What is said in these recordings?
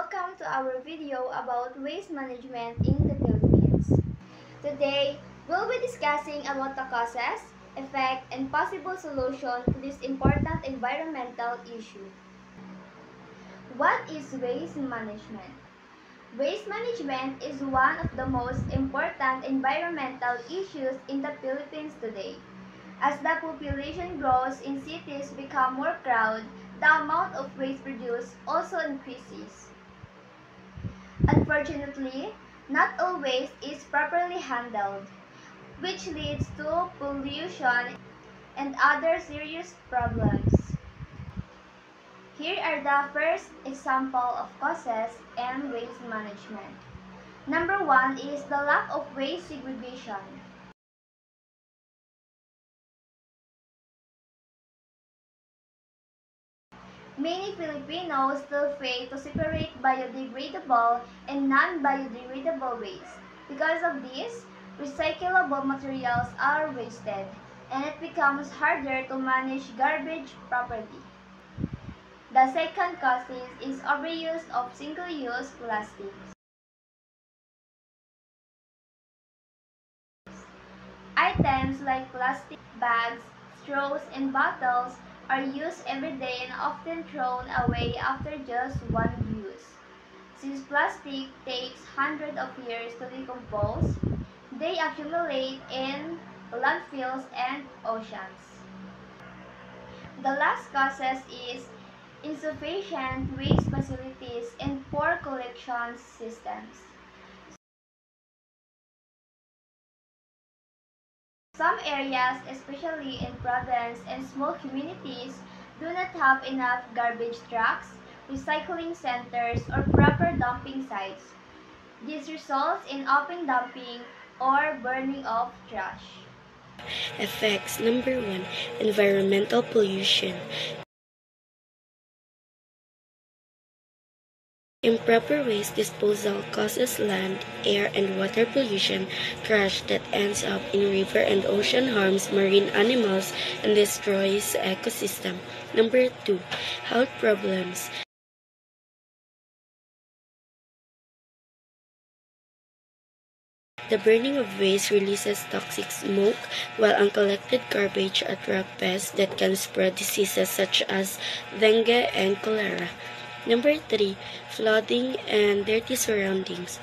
welcome to our video about waste management in the Philippines. Today, we'll be discussing about the causes, effect, and possible solution to this important environmental issue. What is waste management? Waste management is one of the most important environmental issues in the Philippines today. As the population grows and cities become more crowded, the amount of waste produced also increases. Unfortunately, not all waste is properly handled, which leads to pollution and other serious problems. Here are the first example of causes and waste management. Number one is the lack of waste segregation. Many Filipinos still fail to separate biodegradable and non-biodegradable waste. Because of this, recyclable materials are wasted, and it becomes harder to manage garbage properly. The second cause is overuse of single-use plastics. Items like plastic bags, straws, and bottles are used every day and often thrown away after just one use. Since plastic takes hundreds of years to decompose, they accumulate in landfills and oceans. The last causes is insufficient waste facilities and poor collection systems. Some areas, especially in province and small communities, do not have enough garbage trucks, recycling centers, or proper dumping sites. This results in open dumping or burning of trash. Effects. Number 1. Environmental pollution. Improper waste disposal causes land, air, and water pollution. Trash that ends up in river and ocean harms marine animals and destroys ecosystem. Number 2. Health problems. The burning of waste releases toxic smoke, while uncollected garbage attracts pests that can spread diseases such as dengue and cholera. Number 3. Flooding and dirty surroundings.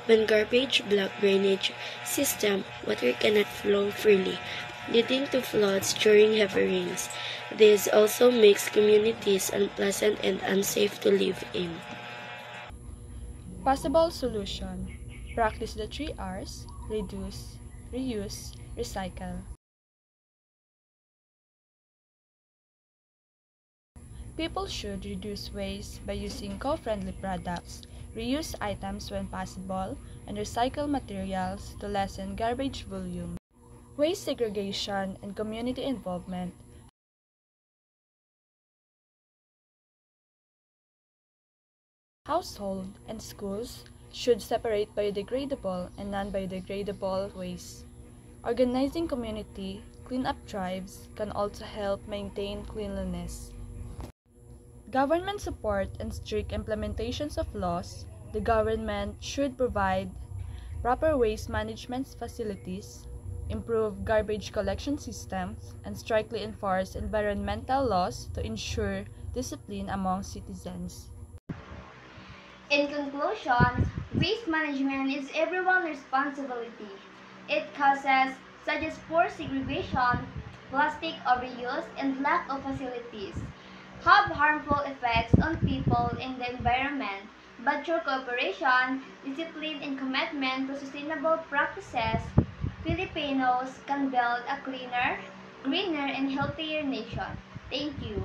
When garbage block drainage system, water cannot flow freely, leading to floods during heavy rains. This also makes communities unpleasant and unsafe to live in. Possible solution. Practice the 3 R's: reduce, reuse, recycle. People should reduce waste by using eco-friendly products, reuse items when possible, and recycle materials to lessen garbage volume. Waste segregation and community involvement. Households and schools should separate biodegradable and non-biodegradable waste. Organizing community cleanup drives can also help maintain cleanliness. Government support and strict implementations of laws. The government should provide proper waste management facilities, improve garbage collection systems, and strictly enforce environmental laws to ensure discipline among citizens. In conclusion, waste management is everyone's responsibility. It causes such as poor segregation, plastic overuse, and lack of facilities have harmful effects on people and the environment. But through cooperation, discipline, and commitment to sustainable practices, Filipinos can build a cleaner, greener, and healthier nation. Thank you.